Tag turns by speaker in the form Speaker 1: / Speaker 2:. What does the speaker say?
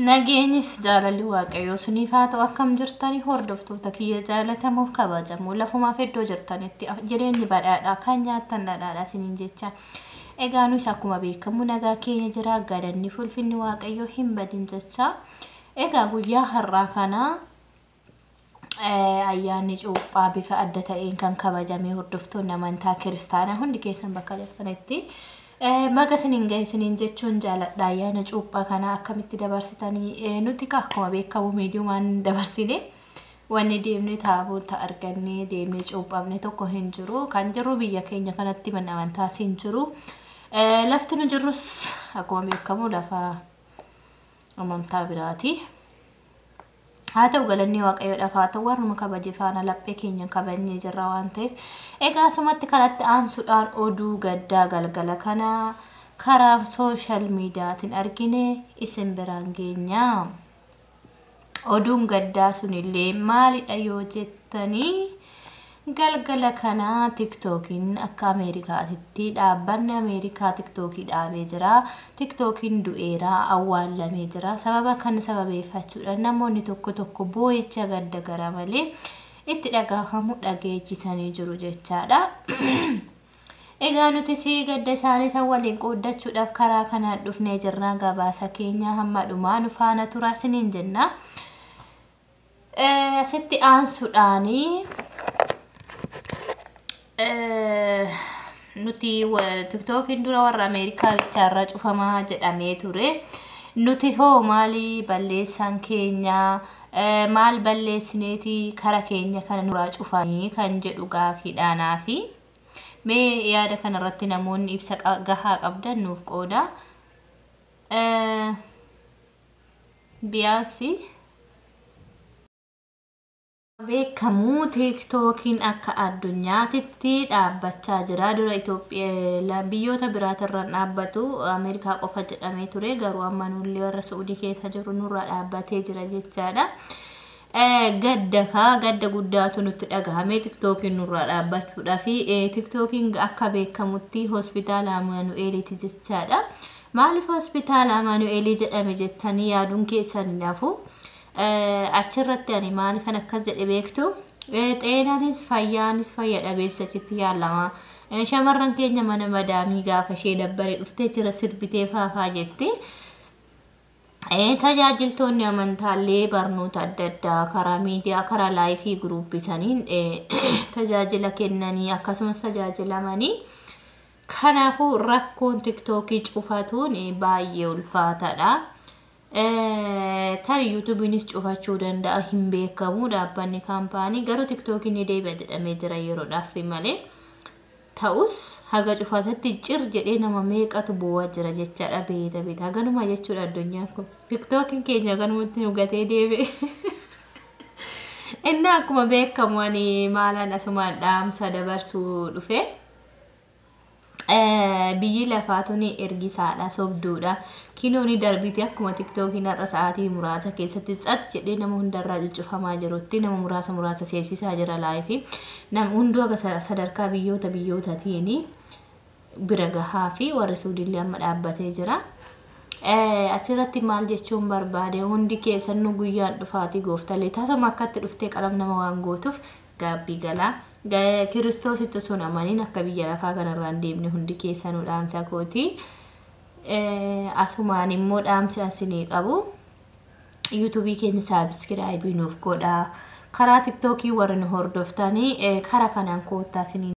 Speaker 1: Nageenis jaalalli waaqayyoo suniifaa ta'u akkam jirtanii hordoftoota kiyya jaalatamuuf kabajamoo lafumaaf iddoo jirtanitti jireenyi badhaadhaa kan nyaattan dhadhaadhaa siniin jecha egaa nus akkuma beekamu nagaa keenya jira gadanni fulfinni waaqayyoo hin badin jecha egaa guyyaa har'aa kana ayyaanni cuuphaa bifa adda ta'een kan kabajamee hordoftoonni amantaa kiristaanaa hundi keessan bakka jirtanitti Maga sinin ga'e sinin jechuun jaaladha ayyaana cuuphaa kana akkamitti dabarsitanii nuti akkuma beekamu miidiyumaan dabarsine wanni deemnee taabota argannee deemnee cuuphamne tokko hin jiru kan jiru biyya keenya kanatti mana amantaa sin jiru lafti nu jirrus akkuma beekamu lafa amantaa biraati haa ta'u galanni waaqayyo dhafaa ta'u warruma kabaje faana laphee keenya kabajnee jirra waan ta'eef egaa sumatti karatti aansuudhaan oduu gaddaa galgala kana karaa social mediaatiin argine isin biraan geenya oduun gaddaa sunillee maalidha yoo jettanii galgala kana TikTokin akka Ameerikaatti dhaabbanni Ameerikaa TikTokii dhaabee jira TikTokin du'eera awwaalamee jira sababa kan sababeeffachuudhaan namoonni tokko boo'icha gadda gara malee itti dhagahamu dhageechisanii jiru jechaadha egaa nuti si gadda isaanii san waliin qooddachuudhaaf karaa kanaan dhufnee jirra gabaasa keenya hamma dhumaa nu faana turaa siniin jenna asitti aansuudhaanii nuti TikTokin dura warra Ameerikaa bicharra cufamaa jedhamee ture nuti hoo maali balleessan keenya maal balleessineeti kara keenya kana nuraa cufanii kan jedhu gaafiidhaanaa fi mee yaada kanarratti namoonni ibsa gahaa qabdan nuuf qooda biyaasi beekamu TikTokin akka addunyaatti dhaabbachaa jira dura Itoophiyaa biyyoota biraatirra dhaabbatu Ameerikaa qofa jedhamee ture garuu amma nullee warra Saudi keessa jiru nurra dhaabbatee jira jechaadha gadda guddaatu nutti dhagahame TikTokin nurra dhaabbachuudha fi TikTokin akka beekamutti hospitaala Amaanu'eeliiti jechaadha maaliif hospitaala Amaanu'eelii jedhame jettanii yaaduun keessan naafu achirratti ani maalifan akkas jedhe beektu xeenaanis fayyaanis fayya dhabeessachitti yaalama shamarran keenya mana madaamii gaafa ishee dabbaree dhuftee jira sirbitee faafaa jetti tajaajiltoonni amantaallee barnoota adda addaa karaa miidiyaa karaa laayifii guruuppii saniin tajaajila kennanii akkasumas tajaajilamanii kanaafuu rakkoon TikTokii cufatuun baay'ee ulfaataadha tari YouTubenis cufachuu danda'a hin beekamu dhaabbanni kaampaanii garuu TikTokin ni deebi'a jedhamee jira yeroodhaaf malee ta'us haga cufatatti cir jedhee nama meeqatu bu'aa jira jechaadha beeta ganuma jechuudha addunyaan kun TikTokin keenya ganumatti nu gatee deebi'e inni akkuma beekamu ani maalaan asumaan dhaamsa dabarsuu dhufe biyyi lafaatuni ergisaadha sobduudha kinooni darbiti akkuma TikTokin har'a sa'aatii muraasa keessatti xat jedhee nama hundarraa cufamaa jirutti nama muraasa seesisaa jira laayifi nama hunduu akka sadarkaa biyyootatiin bira gahaa fi warra Suudillee amma dhaabbatee jira asirratti maal jechuun barbaade hundi keessan nu guyyaan dhufaati gooftalee tasuma akkatti dhuftee qalam nama waan gootuuf gaabbii galaa Kiristoositti sun amaniin akka biyya lafaa kanarraan deemne hundi keessanuu dhaamsa kooti asumaan immoo dhaamsi asinii qabu YouTubii keenya saabskiraayibii nuuf godhaa karaa TikTokii warra nu hordoftanii karaa kanaan koottaa asinii